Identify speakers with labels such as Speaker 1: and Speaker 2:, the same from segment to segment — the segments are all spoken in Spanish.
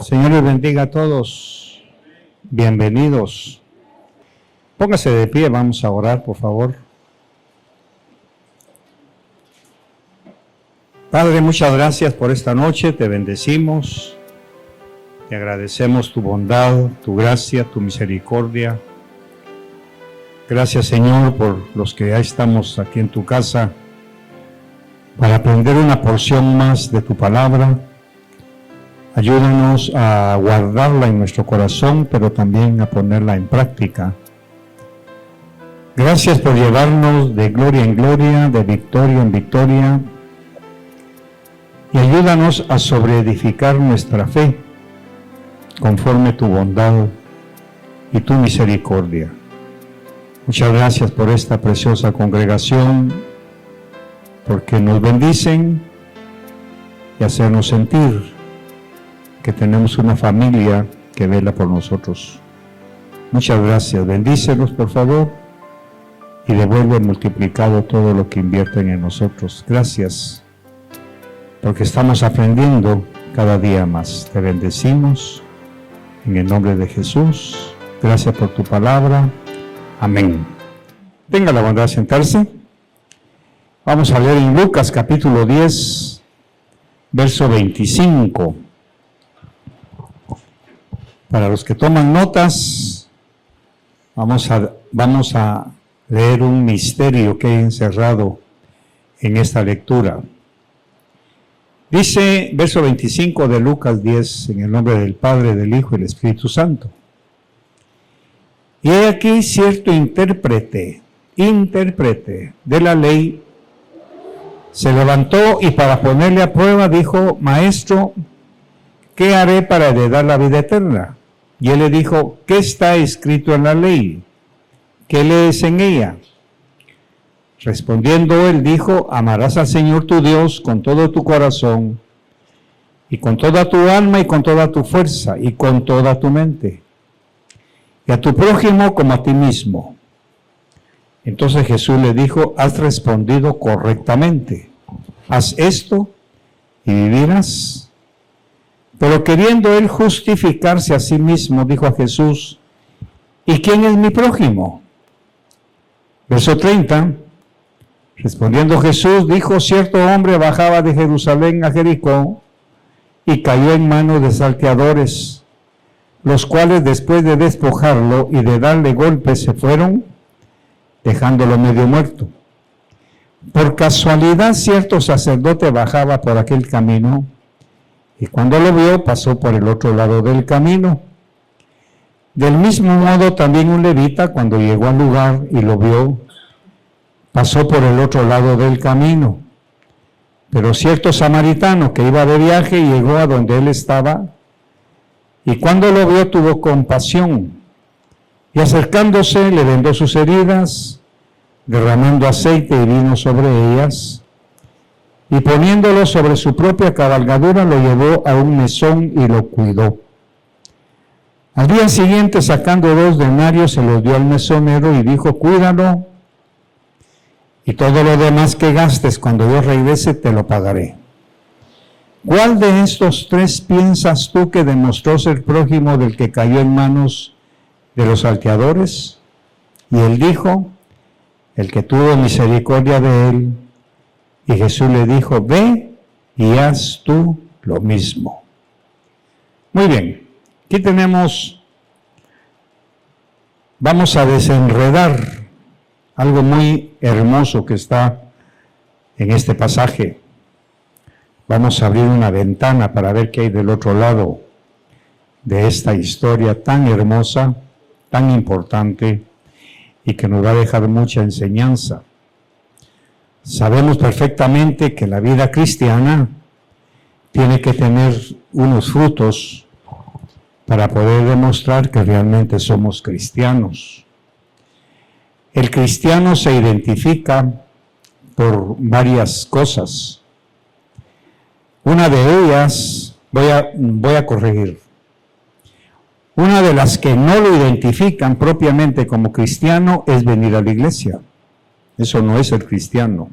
Speaker 1: Señor les bendiga a todos. Bienvenidos. Póngase de pie, vamos a orar, por favor. Padre, muchas gracias por esta noche, te bendecimos, te agradecemos tu bondad, tu gracia, tu misericordia. Gracias, Señor, por los que ya estamos aquí en tu casa para aprender una porción más de tu palabra. Ayúdanos a guardarla en nuestro corazón, pero también a ponerla en práctica. Gracias por llevarnos de gloria en gloria, de victoria en victoria, y ayúdanos a sobreedificar nuestra fe conforme tu bondad y tu misericordia. Muchas gracias por esta preciosa congregación, porque nos bendicen y hacernos sentir que tenemos una familia que vela por nosotros. Muchas gracias. Bendícelos, por favor, y devuelve multiplicado todo lo que invierten en nosotros. Gracias, porque estamos aprendiendo cada día más. Te bendecimos en el nombre de Jesús. Gracias por tu palabra. Amén. Tenga la bondad de sentarse. Vamos a leer en Lucas capítulo 10, verso 25. Para los que toman notas, vamos a leer un misterio que hay encerrado en esta lectura. Dice, verso 25 de Lucas 10, en el nombre del Padre, del Hijo y del Espíritu Santo. Y he aquí cierto intérprete de la ley se levantó y para ponerle a prueba dijo: Maestro, ¿qué haré para heredar la vida eterna? Y él le dijo: ¿qué está escrito en la ley? ¿Qué lees en ella? Respondiendo él dijo: amarás al Señor tu Dios con todo tu corazón, y con toda tu alma, y con toda tu fuerza, y con toda tu mente, y a tu prójimo como a ti mismo. Entonces Jesús le dijo: has respondido correctamente, haz esto y vivirás. Pero queriendo él justificarse a sí mismo, dijo a Jesús: ¿y quién es mi prójimo? Verso 30. Respondiendo Jesús, dijo: cierto hombre bajaba de Jerusalén a Jericó y cayó en manos de salteadores, los cuales después de despojarlo y de darle golpes se fueron, dejándolo medio muerto. Por casualidad cierto sacerdote bajaba por aquel camino, y cuando lo vio pasó por el otro lado del camino. Del mismo modo también un levita, cuando llegó al lugar y lo vio, pasó por el otro lado del camino. Pero cierto samaritano que iba de viaje llegó a donde él estaba, y cuando lo vio tuvo compasión, y acercándose le vendó sus heridas, derramando aceite y vino sobre ellas, y poniéndolo sobre su propia cabalgadura lo llevó a un mesón y lo cuidó. Al día siguiente, sacando 2 denarios, se los dio al mesonero y dijo: cuídalo, y todo lo demás que gastes cuando yo regrese te lo pagaré. ¿Cuál de estos 3 piensas tú que demostró ser prójimo del que cayó en manos de los salteadores? Y él dijo: el que tuvo misericordia de él. Y Jesús le dijo: ve y haz tú lo mismo. Muy bien, aquí tenemos, vamos a desenredar algo muy hermoso que está en este pasaje. Vamos a abrir una ventana para ver qué hay del otro lado de esta historia tan hermosa, tan importante, y que nos va a dejar mucha enseñanza. Sabemos perfectamente que la vida cristiana tiene que tener unos frutos para poder demostrar que realmente somos cristianos. El cristiano se identifica por varias cosas. Una de ellas, voy a corregir. Una de las que no lo identifican propiamente como cristiano es venir a la iglesia. Eso no es ser cristiano.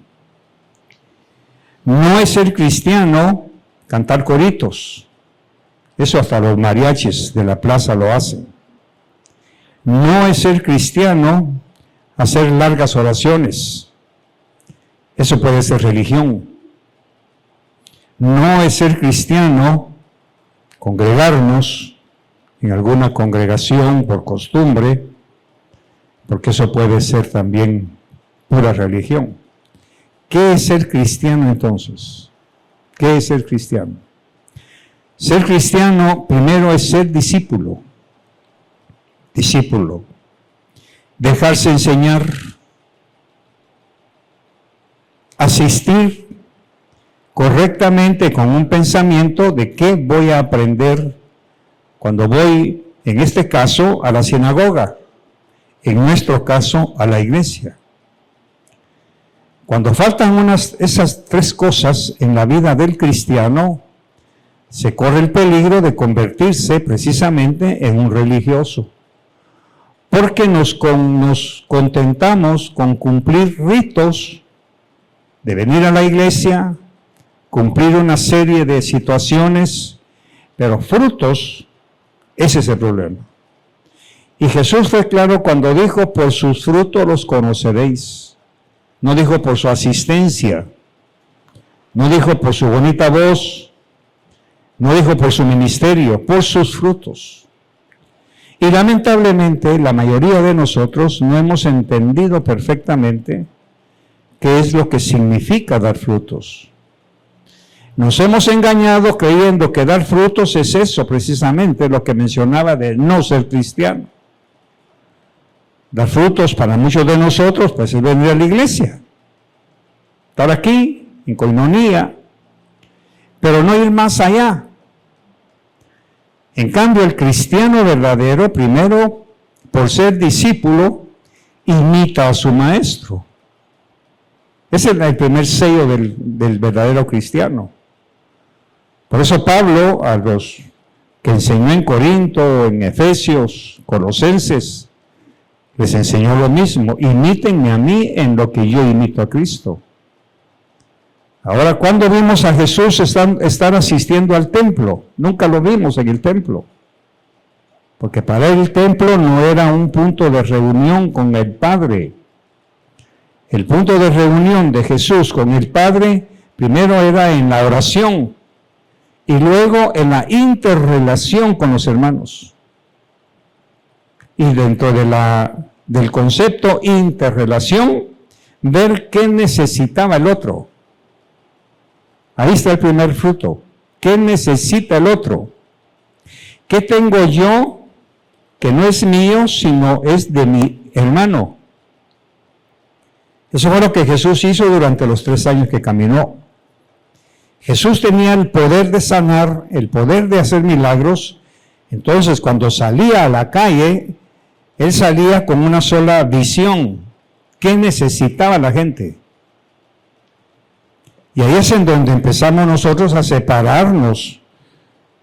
Speaker 1: No es ser cristiano cantar coritos. Eso hasta los mariachis de la plaza lo hacen. No es ser cristiano hacer largas oraciones. Eso puede ser religión. No es ser cristiano congregarnos en alguna congregación por costumbre, porque eso puede ser también pura religión. ¿Qué es ser cristiano entonces? ¿Qué es ser cristiano? Ser cristiano primero es ser discípulo. Discípulo. Dejarse enseñar. Asistir correctamente con un pensamiento de qué voy a aprender cuando voy, en este caso, a la sinagoga, en nuestro caso, a la iglesia. Cuando faltan esas tres cosas en la vida del cristiano, se corre el peligro de convertirse precisamente en un religioso, porque nos contentamos con cumplir ritos de venir a la iglesia, cumplir una serie de situaciones, pero frutos, ese es el problema. Y Jesús fue claro cuando dijo, por sus frutos los conoceréis. No dijo por su asistencia, no dijo por su bonita voz, no dijo por su ministerio, por sus frutos. Y lamentablemente la mayoría de nosotros no hemos entendido perfectamente qué es lo que significa dar frutos. Nos hemos engañado creyendo que dar frutos es eso, precisamente lo que mencionaba de no ser cristiano. Dar frutos para muchos de nosotros, pues es venir a la iglesia, estar aquí, en coinonía, pero no ir más allá. En cambio, el cristiano verdadero, primero, por ser discípulo, imita a su maestro. Ese es el primer sello del verdadero cristiano. Por eso Pablo, a los que enseñó en Corinto, en Efesios, Colosenses, les enseñó lo mismo. Imítenme a mí en lo que yo imito a Cristo. Ahora, ¿cuándo vimos a Jesús estar asistiendo al templo? Nunca lo vimos en el templo. Porque para él el templo no era un punto de reunión con el Padre. El punto de reunión de Jesús con el Padre primero era en la oración y luego en la interrelación con los hermanos. Y dentro del concepto interrelación, ver qué necesitaba el otro. Ahí está el primer fruto. ¿Qué necesita el otro? ¿Qué tengo yo que no es mío, sino es de mi hermano? Eso fue lo que Jesús hizo durante los 3 años que caminó. Jesús tenía el poder de sanar, el poder de hacer milagros. Entonces, cuando salía a la calle, él salía con una sola visión. ¿Qué necesitaba la gente? Y ahí es en donde empezamos nosotros a separarnos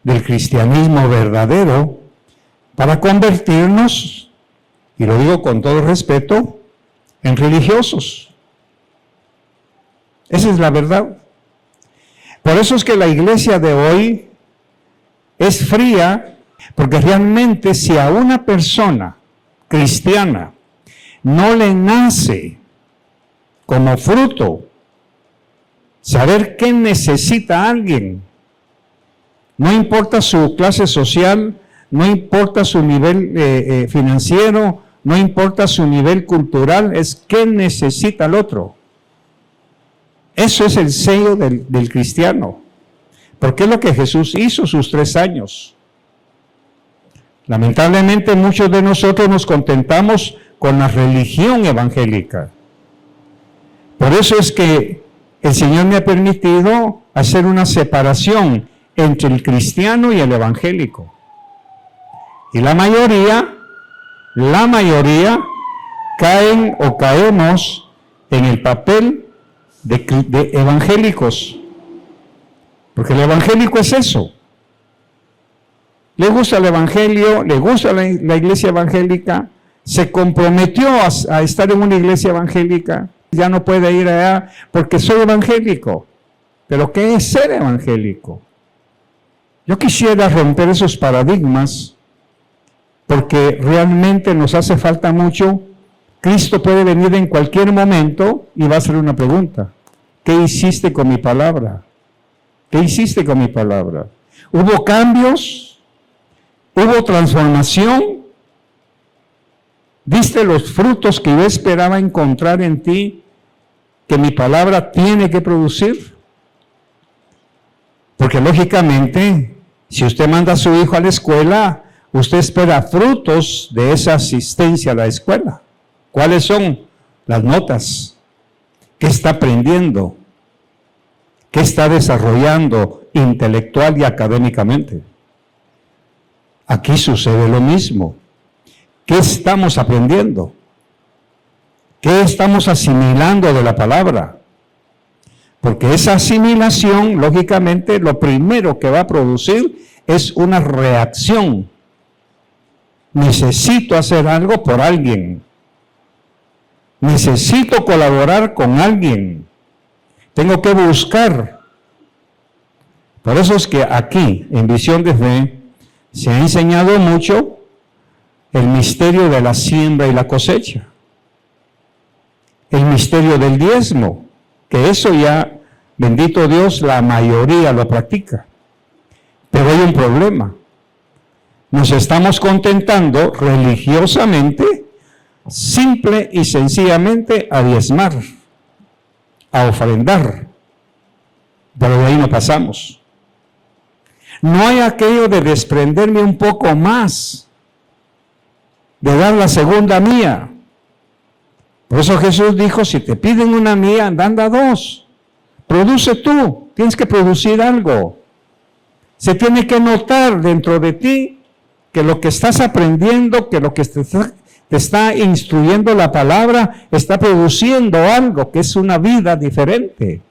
Speaker 1: del cristianismo verdadero para convertirnos, y lo digo con todo respeto, en religiosos. Esa es la verdad. Por eso es que la iglesia de hoy es fría, porque realmente si a una persona cristiana no le nace como fruto saber qué necesita alguien, no importa su clase social, no importa su nivel financiero, no importa su nivel cultural, es qué necesita el otro. Eso es el sello del cristiano, porque es lo que Jesús hizo sus 3 años. Lamentablemente muchos de nosotros nos contentamos con la religión evangélica. Por eso es que el Señor me ha permitido hacer una separación entre el cristiano y el evangélico. Y la mayoría caen o caemos en el papel de evangélicos. Porque el evangélico es eso. Le gusta el evangelio, le gusta la iglesia evangélica, se comprometió a estar en una iglesia evangélica, ya no puede ir allá porque soy evangélico. ¿Pero qué es ser evangélico? Yo quisiera romper esos paradigmas porque realmente nos hace falta mucho. Cristo puede venir en cualquier momento y va a hacer una pregunta. ¿Qué hiciste con mi palabra? ¿Qué hiciste con mi palabra? ¿Hubo cambios? ¿Hubo transformación? ¿Viste los frutos que yo esperaba encontrar en ti, que mi palabra tiene que producir? Porque lógicamente, si usted manda a su hijo a la escuela, usted espera frutos de esa asistencia a la escuela. ¿Cuáles son? Las notas. ¿Qué está aprendiendo? ¿Qué está desarrollando intelectual y académicamente? Aquí sucede lo mismo. ¿Qué estamos aprendiendo? ¿Qué estamos asimilando de la palabra? Porque esa asimilación, lógicamente, lo primero que va a producir es una reacción. Necesito hacer algo por alguien. Necesito colaborar con alguien. Tengo que buscar. Por eso es que aquí, en Visión de Fe, se ha enseñado mucho el misterio de la siembra y la cosecha. El misterio del diezmo, que eso ya, bendito Dios, la mayoría lo practica. Pero hay un problema. Nos estamos contentando religiosamente, simple y sencillamente, a diezmar, a ofrendar. Pero de ahí no pasamos. No hay aquello de desprenderme un poco más, de dar la segunda mía. Por eso Jesús dijo, si te piden una mía, anda dos. Produce tú, tienes que producir algo. Se tiene que notar dentro de ti que lo que estás aprendiendo, que lo que te está instruyendo la palabra, está produciendo algo que es una vida diferente.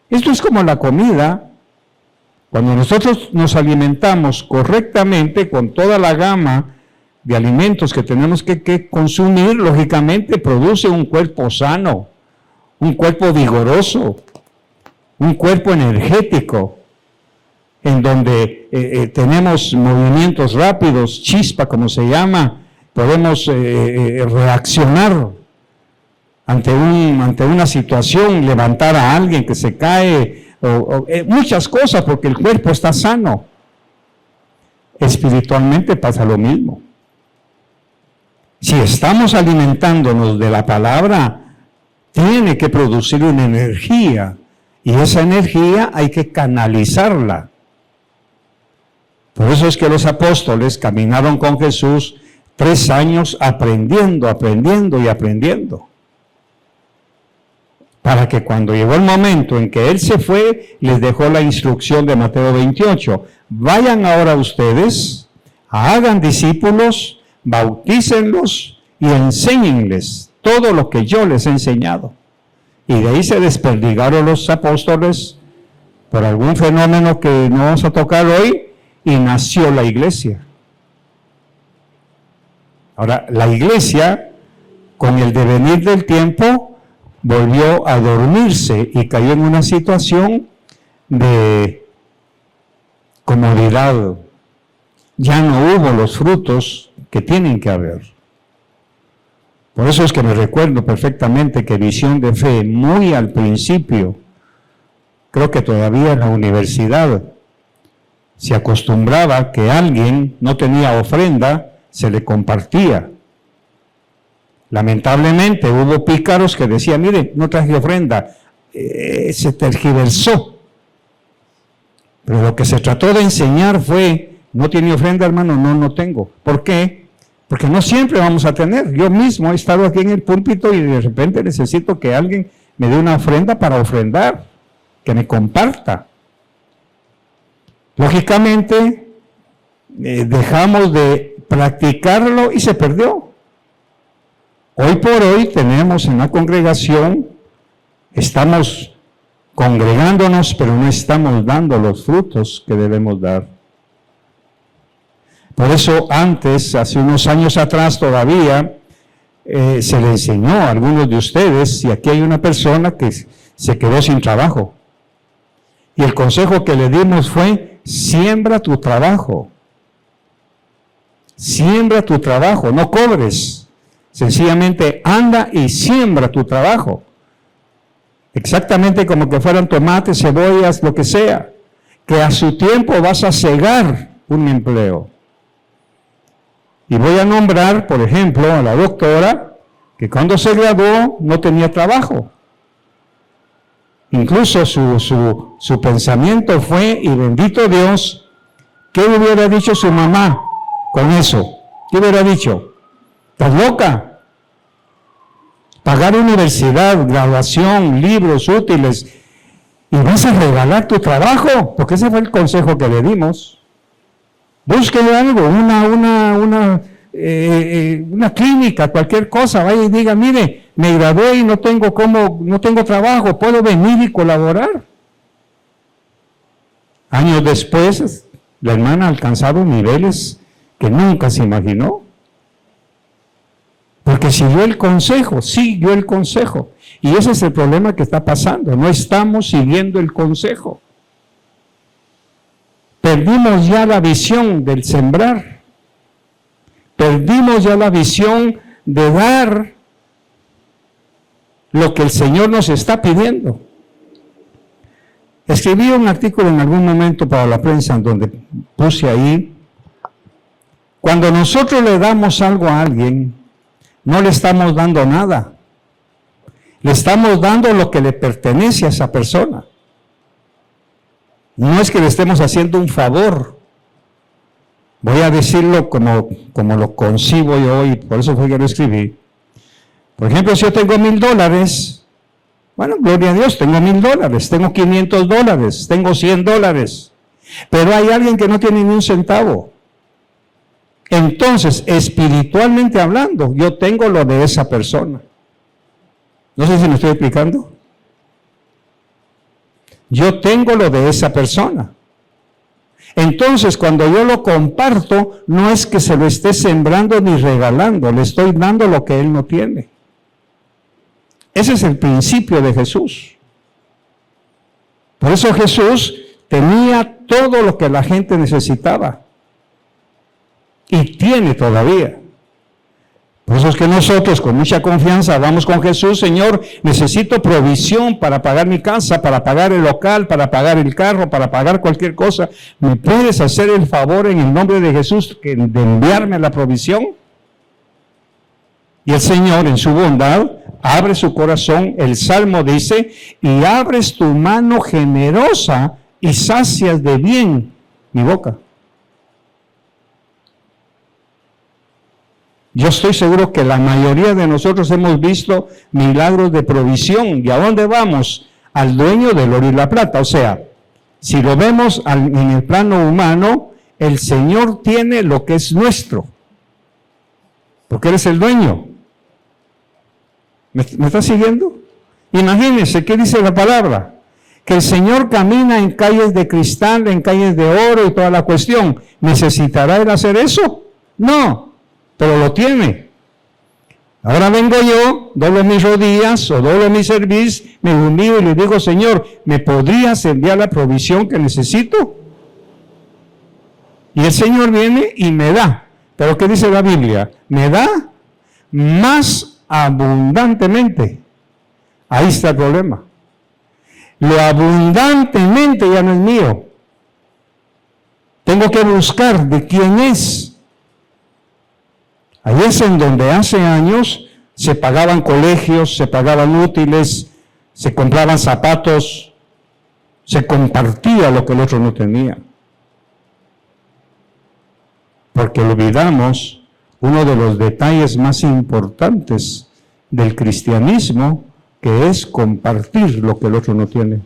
Speaker 1: Esto es como la comida. Cuando nosotros nos alimentamos correctamente con toda la gama de alimentos que tenemos que consumir, lógicamente produce un cuerpo sano, un cuerpo vigoroso, un cuerpo energético, en donde tenemos movimientos rápidos, chispa como se llama, podemos reaccionar ante una situación, levantar a alguien que se cae, muchas cosas, porque el cuerpo está sano. Espiritualmente pasa lo mismo. Si estamos alimentándonos de la palabra, tiene que producir una energía, y esa energía hay que canalizarla. Por eso es que los apóstoles caminaron con Jesús 3 años aprendiendo y aprendiendo. Para que cuando llegó el momento en que Él se fue, les dejó la instrucción de Mateo 28. Vayan ahora ustedes, hagan discípulos, bautícenlos y enséñenles todo lo que yo les he enseñado. Y de ahí se desperdigaron los apóstoles por algún fenómeno que no vamos a tocar hoy, y nació la iglesia. Ahora, la iglesia, con el devenir del tiempo, volvió a dormirse y cayó en una situación de comodidad. Ya no hubo los frutos que tienen que haber. Por eso es que me recuerdo perfectamente que Visión de Fe, muy al principio, creo que todavía en la universidad, se acostumbraba que alguien no tenía ofrenda, se le compartía. Lamentablemente hubo pícaros que decían, mire, no traje ofrenda, se tergiversó. Pero lo que se trató de enseñar fue, ¿no tiene ofrenda, hermano? No tengo. ¿Por qué? Porque no siempre vamos a tener. Yo mismo he estado aquí en el púlpito y de repente necesito que alguien me dé una ofrenda para ofrendar, que me comparta. Lógicamente, dejamos de practicarlo y se perdió. Hoy por hoy tenemos en la congregación, estamos congregándonos, pero no estamos dando los frutos que debemos dar. Por eso antes, hace unos años atrás todavía, se le enseñó a algunos de ustedes, y aquí hay una persona que se quedó sin trabajo. Y el consejo que le dimos fue, siembra tu trabajo. Siembra tu trabajo, no cobres. Sencillamente anda y siembra tu trabajo. Exactamente como que fueran tomates, cebollas, lo que sea. Que a su tiempo vas a cegar un empleo. Y voy a nombrar, por ejemplo, a la doctora, que cuando se graduó no tenía trabajo. Incluso su pensamiento fue, y bendito Dios, ¿qué hubiera dicho su mamá con eso? ¿Qué hubiera dicho? ¿Estás loca? Pagar universidad, graduación, libros útiles, y vas a regalar tu trabajo, porque ese fue el consejo que le dimos. Búsquele algo, una clínica, cualquier cosa, vaya y diga, mire, me gradué y no tengo trabajo, puedo venir y colaborar. Años después, la hermana ha alcanzado niveles que nunca se imaginó. Porque siguió el consejo. Y ese es el problema que está pasando. No estamos siguiendo el consejo. Perdimos ya la visión del sembrar. Perdimos ya la visión de dar lo que el Señor nos está pidiendo. Escribí un artículo en algún momento para la prensa en donde puse ahí, cuando nosotros le damos algo a alguien, no le estamos dando nada. Le estamos dando lo que le pertenece a esa persona. No es que le estemos haciendo un favor. Voy a decirlo como lo concibo yo y por eso fue que lo escribí. Por ejemplo, si yo tengo $1,000, bueno, gloria a Dios, tengo $1,000, tengo $500, tengo $100, pero hay alguien que no tiene ni un centavo. Entonces, espiritualmente hablando, yo tengo lo de esa persona. No sé si me estoy explicando. Yo tengo lo de esa persona. Entonces, cuando yo lo comparto, no es que se lo esté sembrando ni regalando, le estoy dando lo que él no tiene. Ese es el principio de Jesús. Por eso Jesús tenía todo lo que la gente necesitaba. Y tiene todavía. Por eso es que nosotros con mucha confianza vamos con Jesús. Señor, necesito provisión para pagar mi casa, para pagar el local, para pagar el carro, para pagar cualquier cosa. ¿Me puedes hacer el favor en el nombre de Jesús de enviarme la provisión? Y el Señor en su bondad abre su corazón. El Salmo dice, y abres tu mano generosa y sacias de bien mi boca. Yo estoy seguro que la mayoría de nosotros hemos visto milagros de provisión. ¿Y a dónde vamos? Al dueño del oro y la plata. O sea, si lo vemos en el plano humano, el Señor tiene lo que es nuestro. Porque Él es el dueño. ¿Me está siguiendo? Imagínense, ¿qué dice la palabra? Que el Señor camina en calles de cristal, en calles de oro y toda la cuestión. ¿Necesitará Él hacer eso? No. Pero lo tiene. Ahora vengo yo, doblo mis rodillas o doblo mi cerviz, me humillo y le digo, Señor, ¿me podrías enviar la provisión que necesito? Y el Señor viene y me da. ¿Pero qué dice la Biblia? Me da más abundantemente. Ahí está el problema. Lo abundantemente ya no es mío. Tengo que buscar de quién es. Ahí es en donde hace años se pagaban colegios, se pagaban útiles, se compraban zapatos, se compartía lo que el otro no tenía. Porque olvidamos uno de los detalles más importantes del cristianismo, que es compartir lo que el otro no tiene.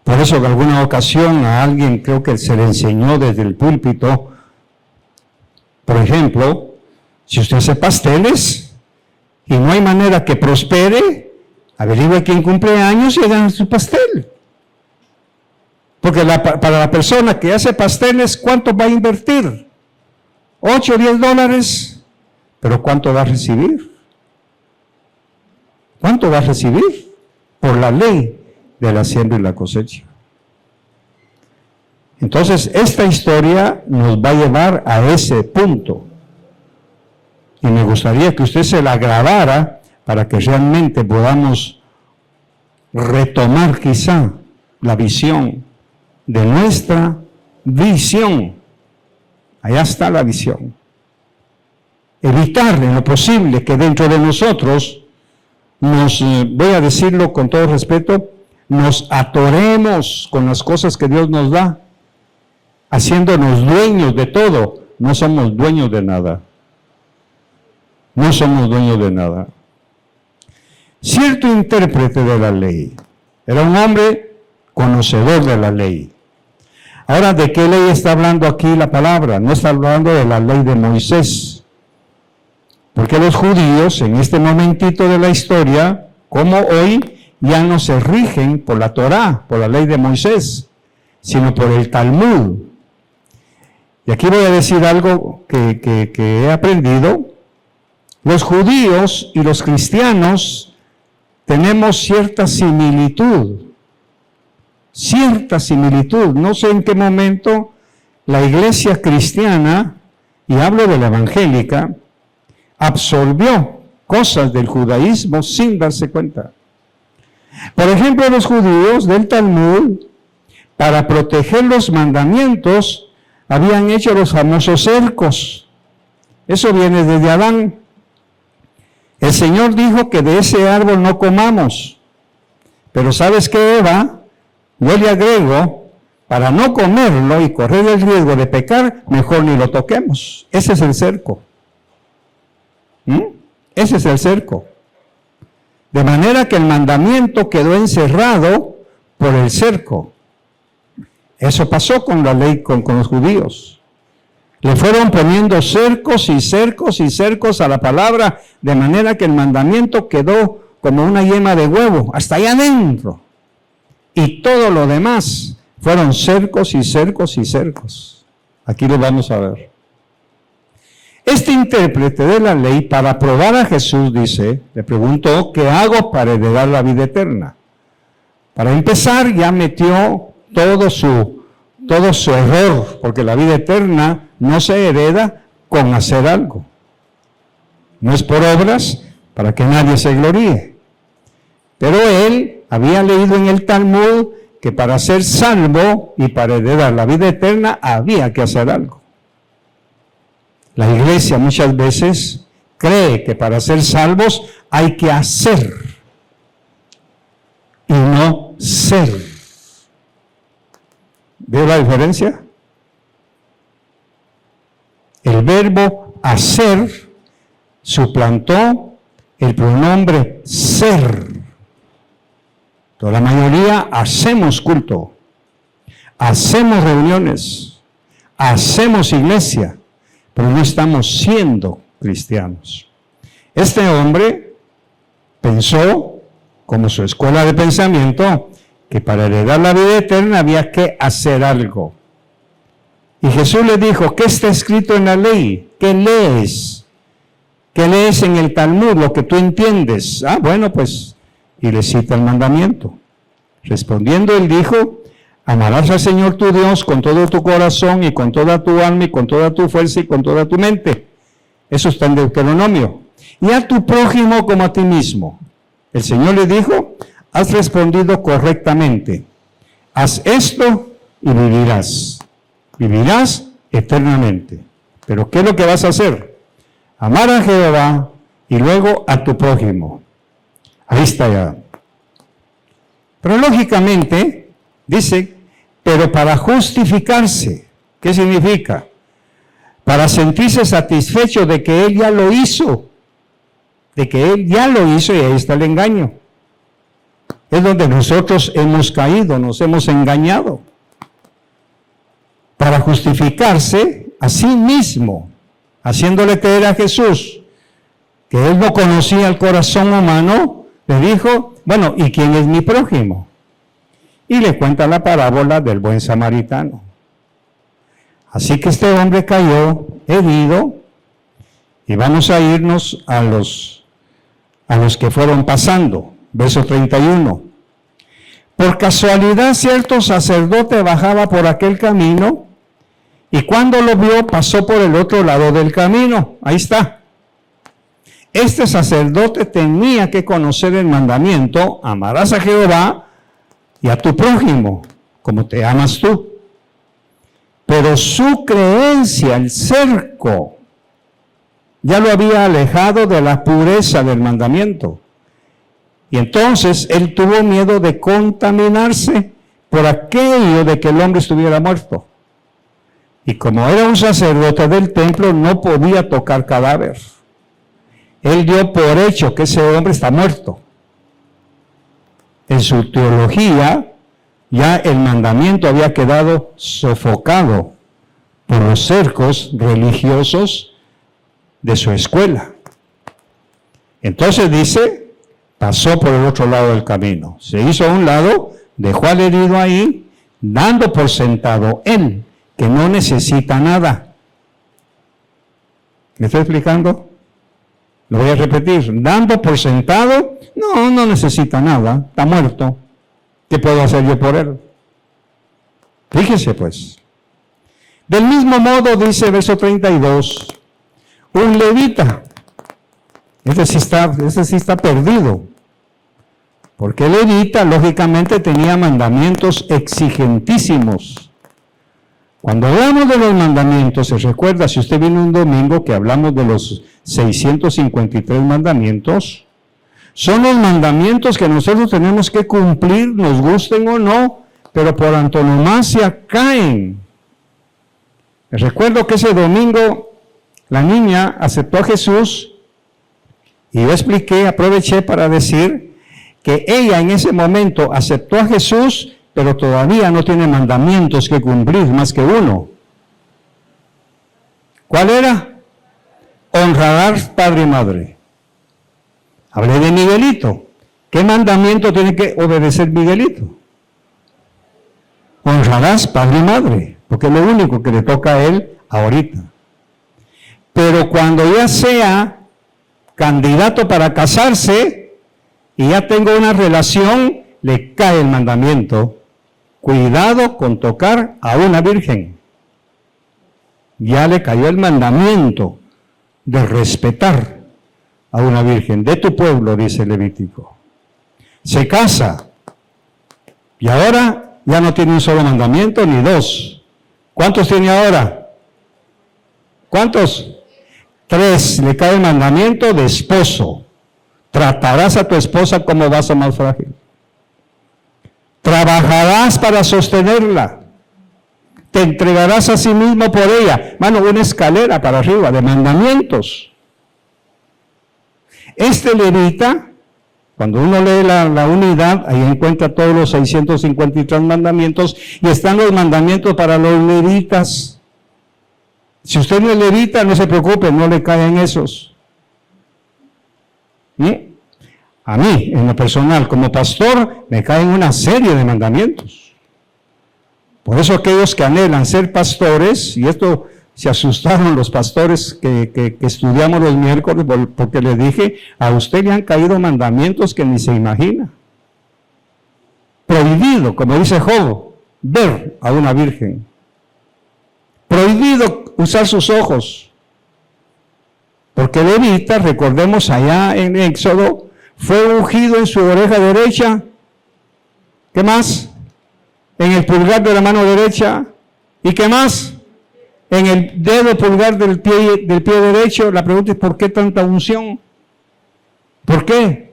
Speaker 1: Por eso en alguna ocasión a alguien creo que se le enseñó desde el púlpito. Por ejemplo, si usted hace pasteles y no hay manera que prospere, averigüe quién cumple años y hagan su pastel. Porque para la persona que hace pasteles, ¿cuánto va a invertir? $8 o $10. ¿Pero cuánto va a recibir? ¿Cuánto va a recibir? Por la ley de la siembra y la cosecha. Entonces, esta historia nos va a llevar a ese punto. Y me gustaría que usted se la grabara para que realmente podamos retomar quizá la visión de nuestra visión. Allá está la visión. Evitar en lo posible que dentro de nosotros voy a decirlo con todo respeto, nos atoremos con las cosas que Dios nos da, haciéndonos dueños de todo. No somos dueños de nada. No somos dueños de nada. Cierto intérprete de la ley, era un hombre conocedor de la ley. Ahora, ¿de qué ley está hablando aquí la palabra? No está hablando de la ley de Moisés. Porque los judíos, en este momentito de la historia, como hoy, ya no se rigen por la Torá, por la ley de Moisés, sino por el Talmud. Y aquí voy a decir algo que he aprendido. Los judíos y los cristianos tenemos cierta similitud. No sé en qué momento la iglesia cristiana, y hablo de la evangélica, absorbió cosas del judaísmo sin darse cuenta. Por ejemplo, los judíos del Talmud, para proteger los mandamientos, habían hecho los famosos cercos. Eso viene desde Adán. El Señor dijo que de ese árbol no comamos. Pero ¿sabes qué, Eva? Yo le agrego, para no comerlo y correr el riesgo de pecar, mejor ni lo toquemos. Ese es el cerco. Ese es el cerco. De manera que el mandamiento quedó encerrado por el cerco. Eso pasó con la ley, con los judíos. Le fueron poniendo cercos y cercos y cercos a la palabra, de manera que el mandamiento quedó como una yema de huevo, hasta allá adentro. Y todo lo demás fueron cercos y cercos y cercos. Aquí lo vamos a ver. Este intérprete de la ley, para probar a Jesús, dice, le preguntó, ¿qué hago para heredar la vida eterna? Para empezar, ya metió todo su error, porque la vida eterna no se hereda con hacer algo. No es por obras, para que nadie se gloríe. Pero él había leído en el Talmud que para ser salvo y para heredar la vida eterna había que hacer algo. La iglesia muchas veces cree que para ser salvos hay que hacer y no ser. ¿Veo la diferencia? El verbo hacer suplantó el pronombre ser. Toda la mayoría hacemos culto, hacemos reuniones, hacemos iglesia, pero no estamos siendo cristianos. Este hombre pensó, como su escuela de pensamiento, que para heredar la vida eterna había que hacer algo. Y Jesús le dijo, ¿qué está escrito en la ley? ¿Qué lees? ¿Qué lees en el Talmud? Lo que tú entiendes. Ah, bueno, pues, y le cita el mandamiento. Respondiendo, él dijo, amarás al Señor tu Dios con todo tu corazón y con toda tu alma y con toda tu fuerza y con toda tu mente. Eso está en Deuteronomio. Y a tu prójimo como a ti mismo. El Señor le dijo, has respondido correctamente. Haz esto y vivirás. Vivirás eternamente. Pero ¿qué es lo que vas a hacer? Amar a Jehová y luego a tu prójimo. Ahí está ya. Pero lógicamente, dice, pero para justificarse, ¿qué significa? Para sentirse satisfecho de que él ya lo hizo, y ahí está el engaño. Es donde nosotros hemos caído, nos hemos engañado. Para justificarse a sí mismo, haciéndole creer a Jesús que él no conocía el corazón humano, le dijo, bueno, ¿y quién es mi prójimo? Y le cuenta la parábola del buen samaritano. Así que este hombre cayó herido, y vamos a irnos a los que fueron pasando. Verso 31. Por casualidad, cierto sacerdote bajaba por aquel camino y cuando lo vio pasó por el otro lado del camino. Ahí está. Este sacerdote tenía que conocer el mandamiento: amarás a Jehová y a tu prójimo como te amas tú. Pero su creencia, el cerco, ya lo había alejado de la pureza del mandamiento. Y entonces él tuvo miedo de contaminarse por aquello de que el hombre estuviera muerto. Y como era un sacerdote del templo, no podía tocar cadáver. Él dio por hecho que ese hombre está muerto. En su teología, ya el mandamiento había quedado sofocado por los cercos religiosos de su escuela. Entonces dice, pasó por el otro lado del camino. Se hizo a un lado, dejó al herido ahí, dando por sentado él, que no necesita nada. ¿Me estoy explicando? Lo voy a repetir. Dando por sentado, no necesita nada, está muerto. ¿Qué puedo hacer yo por él? Fíjese pues. Del mismo modo, dice verso 32, un levita. Ese sí está perdido. Porque el levita, lógicamente, tenía mandamientos exigentísimos. Cuando hablamos de los mandamientos, se recuerda, si usted vino un domingo, que hablamos de los 653 mandamientos, son los mandamientos que nosotros tenemos que cumplir, nos gusten o no, pero por antonomasia caen. Recuerdo que ese domingo la niña aceptó a Jesús y yo aproveché para decir que ella en ese momento aceptó a Jesús, pero todavía no tiene mandamientos que cumplir más que uno. ¿Cuál era? Honrarás padre y madre. Hablé de Miguelito. ¿Qué mandamiento tiene que obedecer Miguelito? Honrarás padre y madre, porque es lo único que le toca a él ahorita. Pero cuando ya sea candidato para casarse y ya tenga una relación, le cae el mandamiento: cuidado con tocar a una virgen. Ya le cayó el mandamiento de respetar a una virgen de tu pueblo, dice Levítico. Se casa y ahora ya no tiene un solo mandamiento ni dos. ¿Cuántos tiene ahora? ¿Cuántos? 3. Le cae el mandamiento de esposo. Tratarás a tu esposa como vaso más frágil. Trabajarás para sostenerla. Te entregarás a sí mismo por ella. Mano, una escalera para arriba de mandamientos. Este levita, cuando uno lee la unidad, ahí encuentra todos los 653 mandamientos y están los mandamientos para los levitas. Si usted no es levita, no se preocupe, no le caen esos. A mí, en lo personal, como pastor, me caen una serie de mandamientos. Por eso aquellos que anhelan ser pastores, y esto se asustaron los pastores que estudiamos los miércoles, porque les dije, a usted le han caído mandamientos que ni se imagina. Prohibido, como dice Job, ver a una virgen. Prohibido usar sus ojos. Porque levita, recordemos allá en Éxodo, fue ungido en su oreja derecha. ¿Qué más? En el pulgar de la mano derecha. ¿Y qué más? En el dedo pulgar del pie derecho. La pregunta es, ¿por qué tanta unción? ¿Por qué?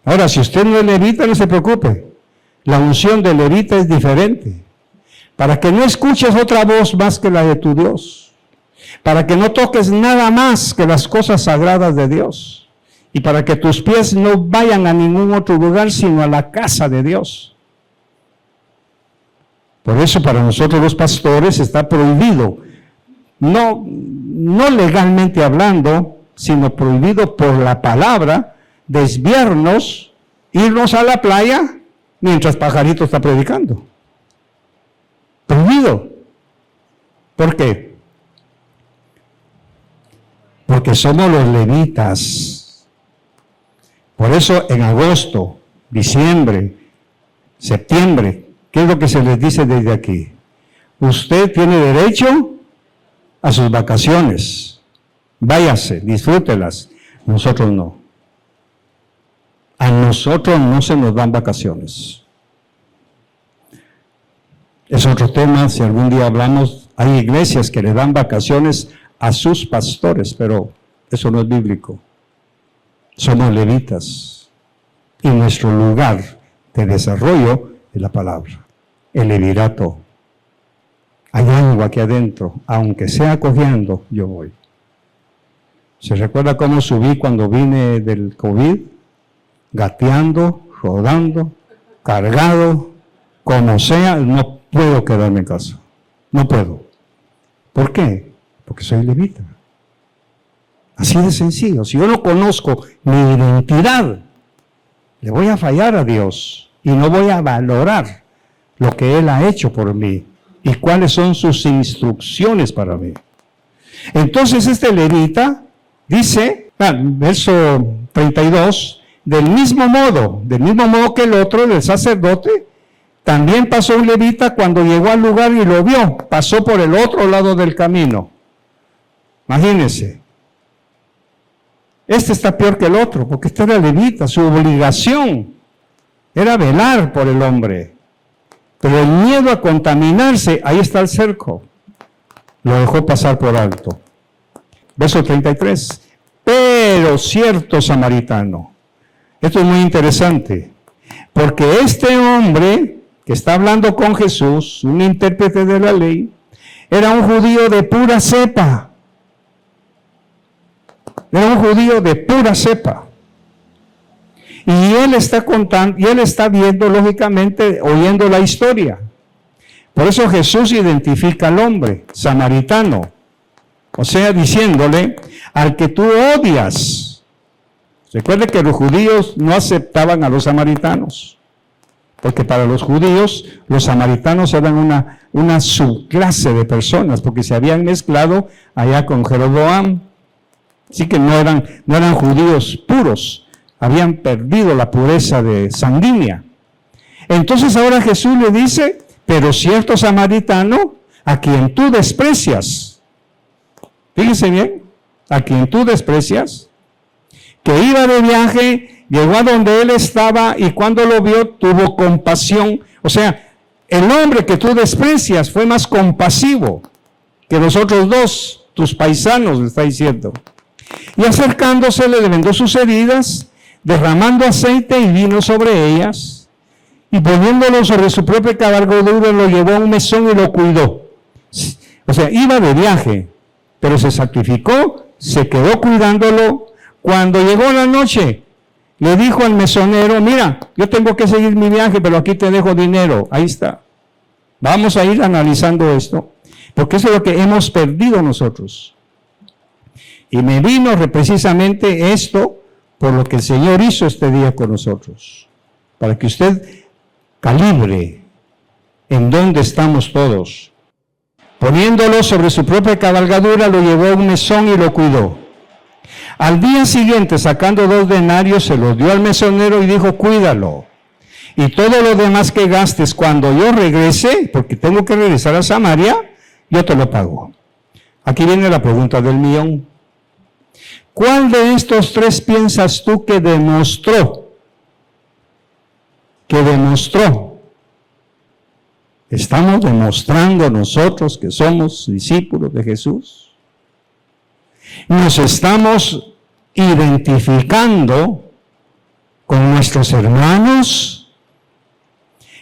Speaker 1: Ahora, si usted no es levita, no se preocupe. La unción de levita es diferente. Para que no escuches otra voz más que la de tu Dios. Para que no toques nada más que las cosas sagradas de Dios. Y para que tus pies no vayan a ningún otro lugar sino a la casa de Dios. Por eso para nosotros los pastores está prohibido, no legalmente hablando, sino prohibido por la palabra, desviarnos, irnos a la playa mientras Pajarito está predicando. Prohibido. ¿Por qué? Porque somos los levitas. Por eso en agosto, diciembre, septiembre, ¿qué es lo que se les dice desde aquí? Usted tiene derecho a sus vacaciones. Váyase, disfrútelas. Nosotros no. A nosotros no se nos dan vacaciones. Es otro tema, si algún día hablamos, hay iglesias que le dan vacaciones a sus pastores, pero eso no es bíblico. Somos levitas y nuestro lugar de desarrollo es la palabra, el levirato. Hay algo aquí adentro, aunque sea cogiendo, yo voy. ¿Se recuerda cómo subí cuando vine del COVID? Gateando, rodando, cargado, como sea, no puedo quedarme en casa. No puedo. ¿Por qué? Porque soy levita. Así de sencillo. Si yo no conozco mi identidad, le voy a fallar a Dios y no voy a valorar lo que Él ha hecho por mí y cuáles son sus instrucciones para mí. Entonces este levita dice, verso 32, del mismo modo que el otro, el sacerdote, también pasó un levita cuando llegó al lugar y lo vio, pasó por el otro lado del camino. Imagínense. Este está peor que el otro, porque este era levita, su obligación era velar por el hombre. Pero el miedo a contaminarse, ahí está el cerco. Lo dejó pasar por alto. Verso 33. Pero cierto samaritano. Esto es muy interesante, porque este hombre que está hablando con Jesús, un intérprete de la ley, era un judío de pura cepa. Era un judío de pura cepa. Y él está contando, y él está viendo, lógicamente, oyendo la historia. Por eso Jesús identifica al hombre samaritano. O sea, diciéndole, al que tú odias. Recuerde que los judíos no aceptaban a los samaritanos. Porque para los judíos, los samaritanos eran una subclase de personas, porque se habían mezclado allá con Jeroboam. Así que no eran judíos puros, habían perdido la pureza de sanguínea. Entonces ahora Jesús le dice, pero cierto samaritano, a quien tú desprecias, fíjense bien, a quien tú desprecias, que iba de viaje, llegó a donde él estaba y cuando lo vio tuvo compasión. O sea, el hombre que tú desprecias fue más compasivo que los otros dos, tus paisanos, le está diciendo. Y acercándose le vendó sus heridas, derramando aceite y vino sobre ellas, y poniéndolo sobre su propia cabalgadura lo llevó a un mesón y lo cuidó. O sea, iba de viaje, pero se sacrificó, se quedó cuidándolo. Cuando llegó la noche, le dijo al mesonero, mira, yo tengo que seguir mi viaje, pero aquí te dejo dinero. Ahí está. Vamos a ir analizando esto, porque eso es lo que hemos perdido nosotros. Y me vino precisamente esto por lo que el Señor hizo este día con nosotros, para que usted calibre en dónde estamos todos. Poniéndolo sobre su propia cabalgadura, lo llevó a un mesón y lo cuidó. Al día siguiente, sacando 2 denarios, se los dio al mesonero y dijo, cuídalo. Y todo lo demás que gastes cuando yo regrese, porque tengo que regresar a Samaria, yo te lo pago. Aquí viene la pregunta del millón. ¿Cuál de estos 3 piensas tú que demostró? ¿Estamos demostrando nosotros que somos discípulos de Jesús? ¿Nos estamos identificando con nuestros hermanos?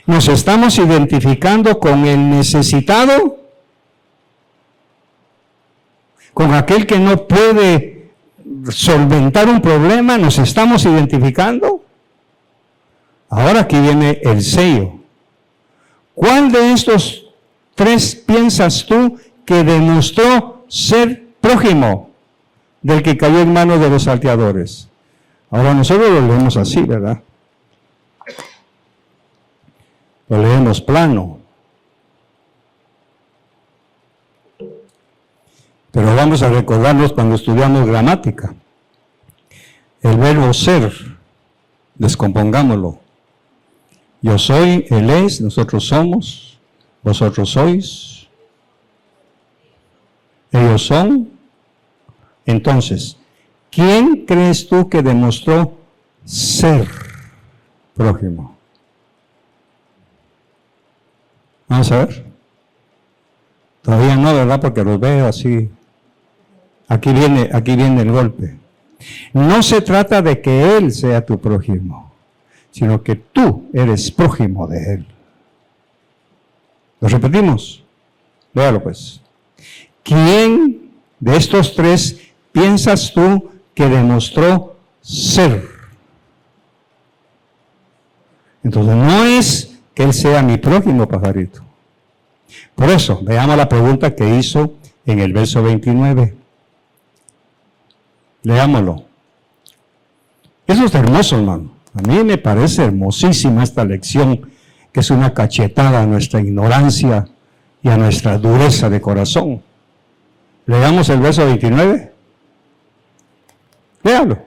Speaker 1: ¿Nos estamos identificando con el necesitado? ¿Con aquel que no puede solventar un problema? ¿Nos estamos identificando? Ahora aquí viene el sello. ¿Cuál de estos 3 piensas tú que demostró ser prójimo del que cayó en manos de los salteadores? Ahora nosotros lo leemos así, ¿verdad? Lo leemos plano. Pero vamos a recordarnos cuando estudiamos gramática. El verbo ser, descompongámoslo. Yo soy, Él es, nosotros somos, vosotros sois, ellos son. Entonces, ¿quién crees tú que demostró ser prójimo? Vamos a ver. Todavía no, ¿verdad? Porque los veo así. Aquí viene el golpe. No se trata de que Él sea tu prójimo, sino que tú eres prójimo de Él. ¿Lo repetimos? Véalo pues. ¿Quién de estos tres piensas tú que demostró ser? Entonces no es que Él sea mi prójimo, pajarito. Por eso, veamos la pregunta que hizo en el verso 29. Leámoslo. Eso es hermoso, hermano. A mí me parece hermosísima esta lección, que es una cachetada a nuestra ignorancia y a nuestra dureza de corazón. Leamos el verso 29. Léalo.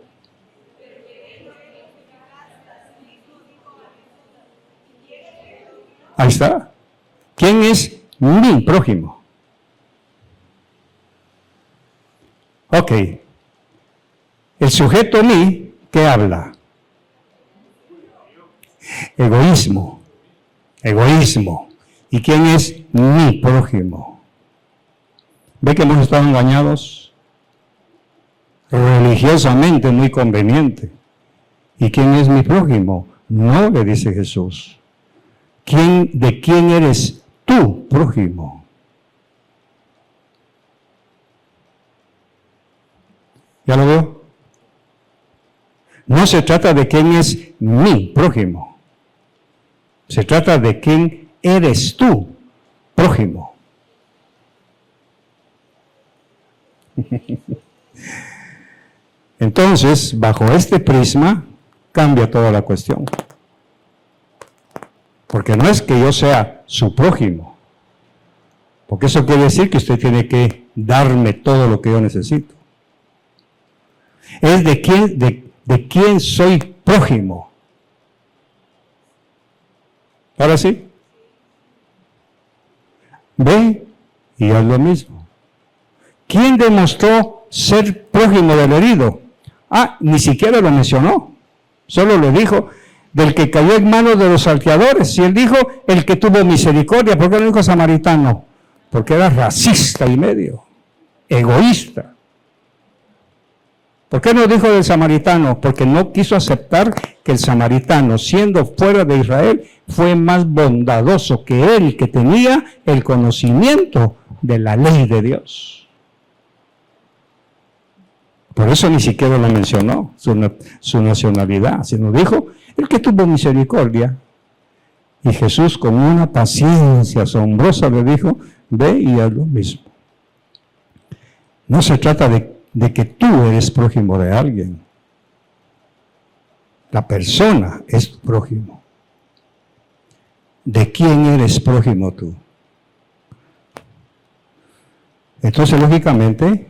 Speaker 1: Ahí está. ¿Quién es mi prójimo? Ok. El sujeto mi, ¿qué habla? Egoísmo. Egoísmo. ¿Y quién es mi prójimo? ¿Ve que hemos estado engañados? Religiosamente muy conveniente. ¿Y quién es mi prójimo? No, le dice Jesús. ¿De quién eres tú, prójimo? ¿Ya lo veo? No se trata de quién es mi prójimo. Se trata de quién eres tú, prójimo. Entonces, bajo este prisma, cambia toda la cuestión. Porque no es que yo sea su prójimo. Porque eso quiere decir que usted tiene que darme todo lo que yo necesito. Es de quién soy prójimo. Ahora sí. Ve y haz lo mismo. ¿Quién demostró ser prójimo del herido? Ni siquiera lo mencionó. Solo lo dijo del que cayó en manos de los salteadores. Y él dijo el que tuvo misericordia. ¿Por qué no dijo samaritano? Porque era racista y medio. Egoísta. ¿Por qué no dijo del samaritano? Porque no quiso aceptar que el samaritano, siendo fuera de Israel, fue más bondadoso que él, que tenía el conocimiento de la ley de Dios. Por eso ni siquiera lo mencionó, su nacionalidad, sino dijo, el que tuvo misericordia. Y Jesús, con una paciencia asombrosa, le dijo, ve y haz lo mismo. No se trata de que tú eres prójimo de alguien. La persona es tu prójimo. ¿De quién eres prójimo tú? Entonces, lógicamente,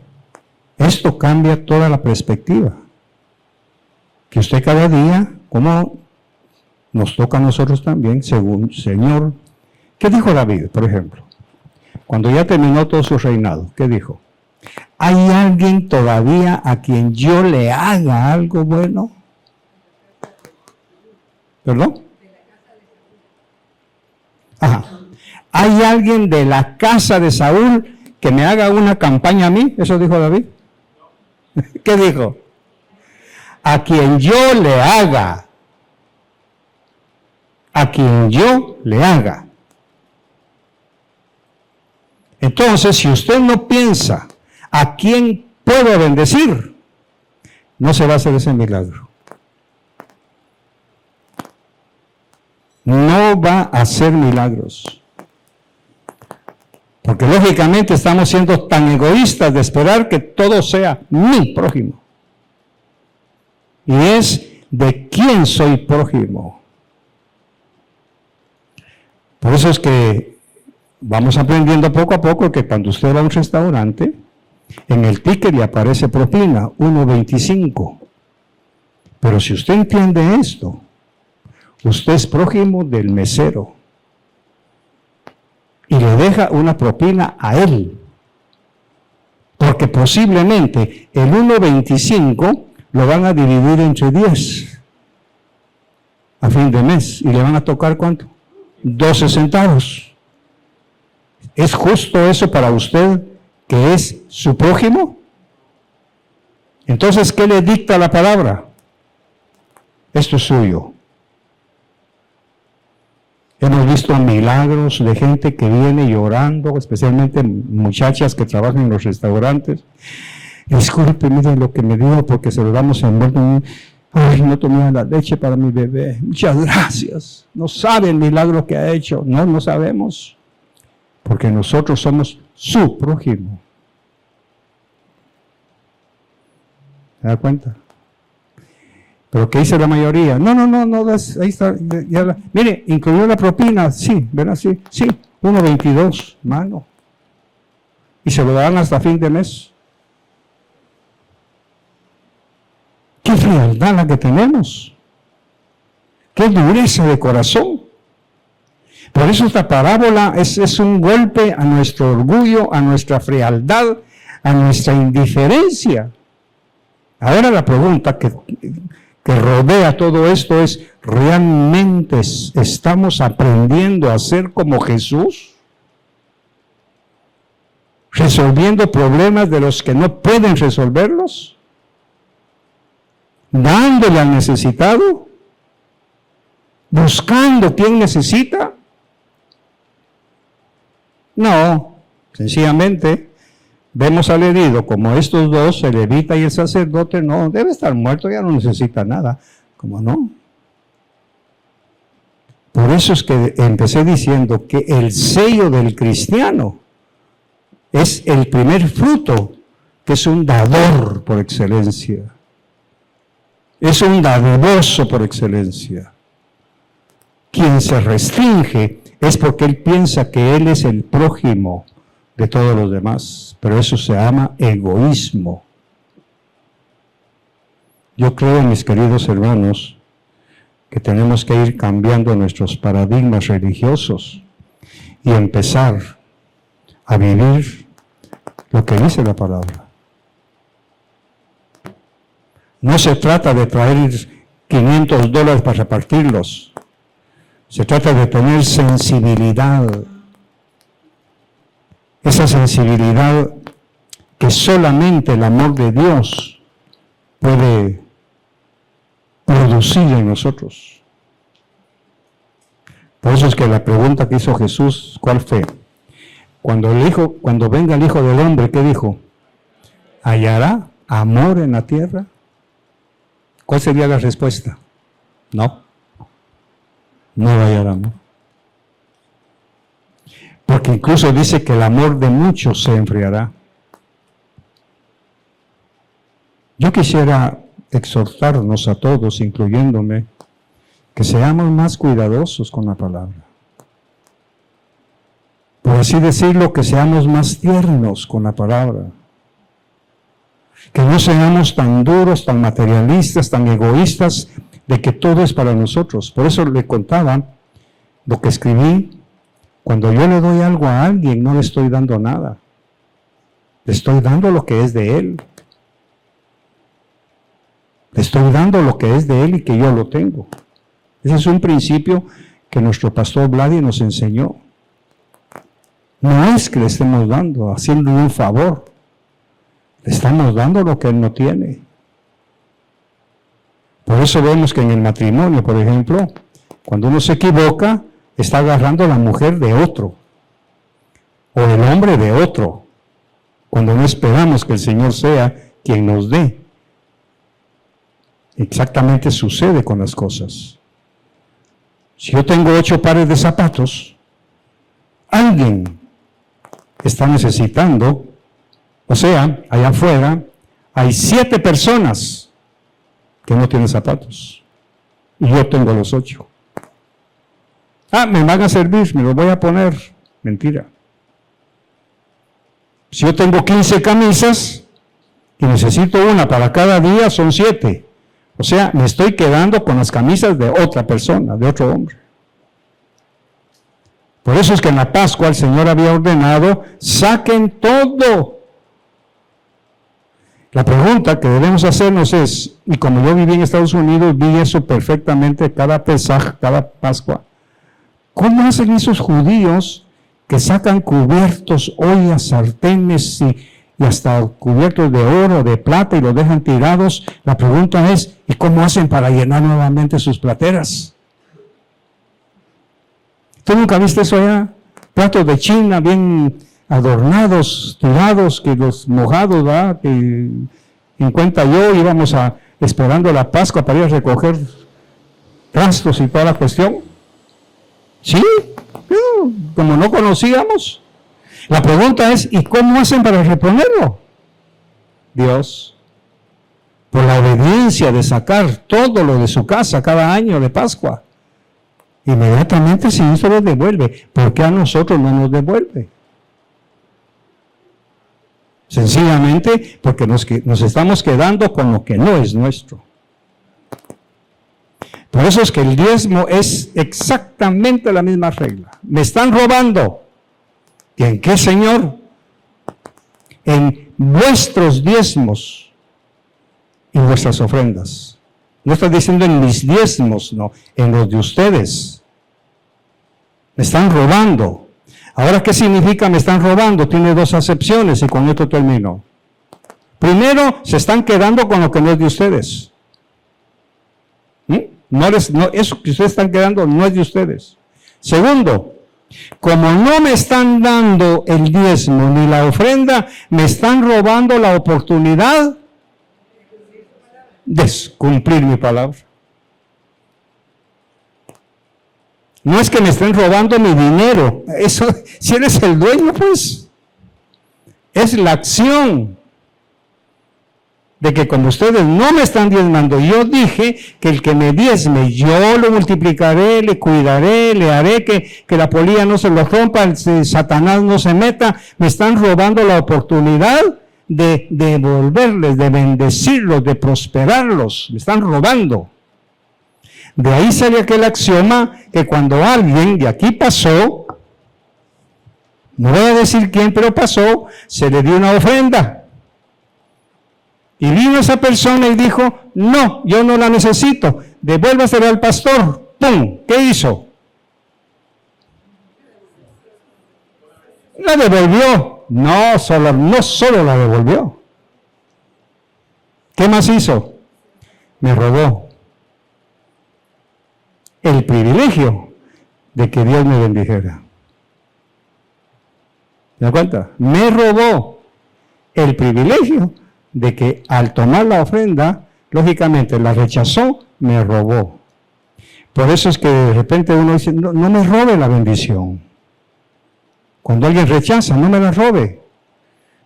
Speaker 1: esto cambia toda la perspectiva. Que usted cada día, como nos toca a nosotros también, según Señor. ¿Qué dijo David, por ejemplo? Cuando ya terminó todo su reinado, ¿qué dijo? ¿Hay alguien todavía a quien yo le haga algo bueno? ¿Perdón? Ajá. ¿Hay alguien de la casa de Saúl que me haga una campaña a mí? ¿Eso dijo David? ¿Qué dijo? A quien yo le haga. A quien yo le haga. Entonces, si usted no piensa a quién puedo bendecir, no se va a hacer ese milagro. No va a hacer milagros. Porque lógicamente estamos siendo tan egoístas de esperar que todo sea mi prójimo. Y es de quién soy prójimo. Por eso es que vamos aprendiendo poco a poco que cuando usted va a un restaurante, en el ticket le aparece propina 1.25. Pero si usted entiende esto, Usted es prójimo del mesero y le deja una propina a él, porque posiblemente el 1.25 lo van a dividir entre 10 a fin de mes y le van a tocar ¿cuánto? 12 centavos. ¿Es justo eso para usted que es su prójimo? Entonces, ¿qué le dicta la palabra? Esto es suyo. Hemos visto milagros de gente que viene llorando, especialmente muchachas que trabajan en los restaurantes. Disculpe, miren lo que me dio porque se lo damos envuelto. Ay, no tomé la leche para mi bebé. Muchas gracias. No sabe el milagro que ha hecho. No, no sabemos. Porque nosotros somos su prójimo. ¿Se da cuenta? ¿Pero qué dice la mayoría? No, ahí está. Mire, incluyó la propina, sí, ¿verdad? Sí, 1.22, mano. Y se lo dan hasta fin de mes. ¡Qué frialdad la que tenemos! ¡Qué dureza de corazón! Por eso esta parábola es un golpe a nuestro orgullo, a nuestra frialdad, a nuestra indiferencia. Ahora la pregunta que rodea todo esto es, ¿realmente estamos aprendiendo a ser como Jesús? ¿Resolviendo problemas de los que no pueden resolverlos? ¿Dándole al necesitado? ¿Buscando quien necesita? No, sencillamente vemos al herido como estos dos, el levita y el sacerdote, no, debe estar muerto, ya no necesita nada. ¿Cómo no? Por eso es que empecé diciendo que el sello del cristiano es el primer fruto, que es un dador por excelencia. Es un dadivoso por excelencia. Quien se restringe es porque él piensa que él es el prójimo de todos los demás, pero eso se llama egoísmo. Yo creo, mis queridos hermanos, que tenemos que ir cambiando nuestros paradigmas religiosos y empezar a vivir lo que dice la palabra. No se trata de traer $500 para repartirlos, se trata de tener sensibilidad. Esa sensibilidad que solamente el amor de Dios puede producir en nosotros. Por eso es que la pregunta que hizo Jesús, ¿cuál fue? Cuando venga el Hijo del Hombre, ¿qué dijo? ¿Hallará amor en la tierra? ¿Cuál sería la respuesta? No va a hallar amor. Porque incluso dice que el amor de muchos se enfriará. Yo quisiera exhortarnos a todos, incluyéndome, que seamos más cuidadosos con la palabra. Por así decirlo, que seamos más tiernos con la palabra. Que no seamos tan duros, tan materialistas, tan egoístas, de que todo es para nosotros. Por eso le contaba lo que escribí. Cuando yo le doy algo a alguien, no le estoy dando nada. Le estoy dando lo que es de él. Le estoy dando lo que es de él y que yo lo tengo. Ese es un principio que nuestro pastor Vladi nos enseñó. No es que le estemos dando, haciéndole un favor. Le estamos dando lo que él no tiene. Por eso vemos que en el matrimonio, por ejemplo, cuando uno se equivoca, está agarrando a la mujer de otro, o el hombre de otro, cuando no esperamos que el Señor sea quien nos dé. Exactamente sucede con las cosas. Si yo tengo 8 pares de zapatos, alguien está necesitando, o sea, allá afuera hay 7 personas que no tienen zapatos, y yo tengo los 8. Me van a servir, me los voy a poner. Mentira. Si yo tengo 15 camisas y necesito una para cada día, son 7. O sea, me estoy quedando con las camisas de otra persona, de otro hombre. Por eso es que en la Pascua el Señor había ordenado, saquen todo. La pregunta que debemos hacernos es, y como yo viví en Estados Unidos, vi eso perfectamente cada Pesaj, cada Pascua. ¿Cómo hacen esos judíos que sacan cubiertos, ollas, sartenes y hasta cubiertos de oro, de plata y los dejan tirados? La pregunta es, ¿y cómo hacen para llenar nuevamente sus plateras? ¿Tú nunca viste eso allá? Platos de China bien adornados, tirados, que los mojados, ¿verdad? Que en cuenta yo íbamos esperando la Pascua para ir a recoger trastos y toda la cuestión. Sí, pero como no conocíamos. La pregunta es, ¿y cómo hacen para reponerlo? Dios, por la obediencia de sacar todo lo de su casa cada año de Pascua, inmediatamente el Señor se los devuelve. ¿Por qué a nosotros no nos devuelve? Sencillamente porque nos estamos quedando con lo que no es nuestro. Por eso es que el diezmo es exactamente la misma regla. Me están robando. ¿Y en qué, Señor? En vuestros diezmos y vuestras ofrendas. No está diciendo en mis diezmos, no, en los de ustedes. Me están robando. Ahora, ¿qué significa me están robando? Tiene dos acepciones y con esto termino. Primero, se están quedando con lo que no es de ustedes. Eso que ustedes están quedando no es de ustedes. Segundo, como no me están dando el diezmo ni la ofrenda, me están robando la oportunidad de cumplir mi palabra. No es que me estén robando mi dinero. Eso, si eres el dueño, pues, es la acción de que como ustedes no me están diezmando, yo dije que el que me diezme, yo lo multiplicaré, le cuidaré, le haré que la polilla no se lo rompa, el Satanás no se meta. Me están robando la oportunidad de devolverles, de bendecirlos, de prosperarlos. Me están robando. De ahí sale aquel axioma que cuando alguien de aquí pasó, no voy a decir quién, pero pasó, se le dio una ofrenda. Y vino esa persona y dijo, no, yo no la necesito, devuélvasela al pastor. ¡Pum! ¿Qué hizo? La devolvió. No solo la devolvió. ¿Qué más hizo? Me robó el privilegio de que Dios me bendijera. ¿Se da cuenta? Me robó el privilegio de que al tomar la ofrenda, lógicamente la rechazó, me robó. Por eso es que de repente uno dice, no me robe la bendición. Cuando alguien rechaza, no me la robe.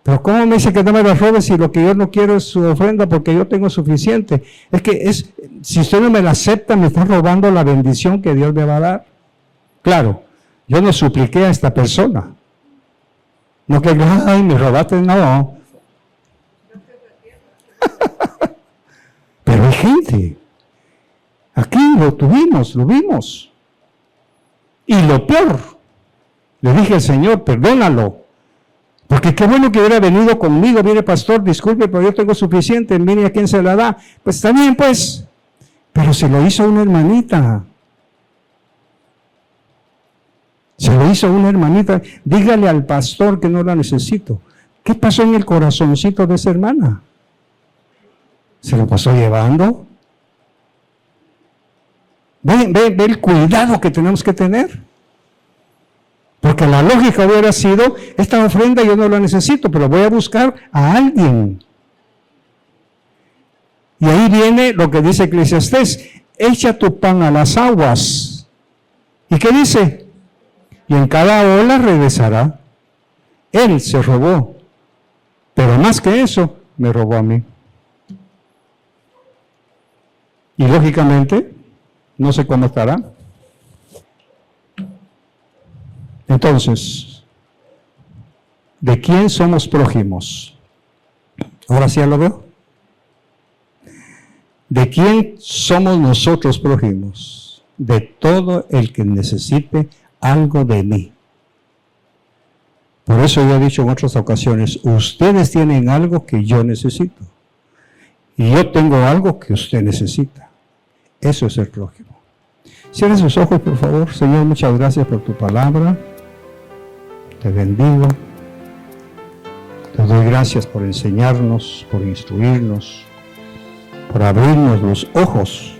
Speaker 1: Pero ¿cómo me dice que no me la robe si lo que yo no quiero es su ofrenda porque yo tengo suficiente? Es que si usted no me la acepta, me está robando la bendición que Dios me va a dar. Claro, yo no supliqué a esta persona. No que, ay, me robaste, no. Pero hay gente. Aquí lo tuvimos, lo vimos. Y lo peor, le dije al Señor, perdónalo. Porque qué bueno que hubiera venido conmigo, mire pastor, disculpe, pero yo tengo suficiente, mire a quién se la da. Pues está bien, pues. Pero se lo hizo una hermanita. Se lo hizo una hermanita. Dígale al pastor que no la necesito. ¿Qué pasó en el corazoncito de esa hermana? ¿Se lo pasó llevando? Ve el cuidado que tenemos que tener. Porque la lógica hubiera sido, esta ofrenda yo no la necesito, pero voy a buscar a alguien. Y ahí viene lo que dice Eclesiastés, echa tu pan a las aguas. ¿Y qué dice? Y en cada ola regresará. Él se robó, pero más que eso, me robó a mí. Y lógicamente, no sé cómo estará. Entonces, ¿de quién somos prójimos? Ahora sí ya lo veo. ¿De quién somos nosotros prójimos? De todo el que necesite algo de mí. Por eso yo he dicho en otras ocasiones, ustedes tienen algo que yo necesito. Y yo tengo algo que usted necesita. Eso es el prójimo. Cierren sus ojos, por favor. Señor, muchas gracias por tu palabra. Te bendigo. Te doy gracias por enseñarnos, por instruirnos, por abrirnos los ojos,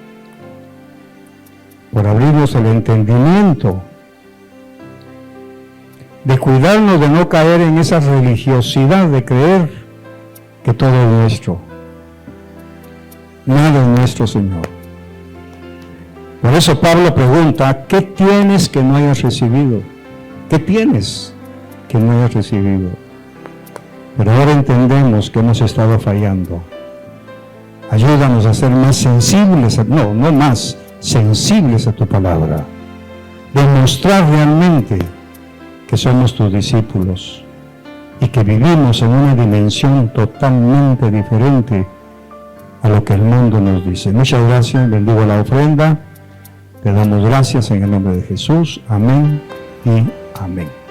Speaker 1: por abrirnos el entendimiento, de cuidarnos de no caer en esa religiosidad de creer que todo es nuestro. Nada es nuestro, Señor. Por eso Pablo pregunta, ¿qué tienes que no hayas recibido? ¿Qué tienes que no hayas recibido? Pero ahora entendemos que hemos estado fallando. Ayúdanos a ser más sensibles, no más, sensibles a tu palabra. Demostrar realmente que somos tus discípulos y que vivimos en una dimensión totalmente diferente a lo que el mundo nos dice. Muchas gracias, bendigo la ofrenda. Te damos gracias en el nombre de Jesús. Amén y amén.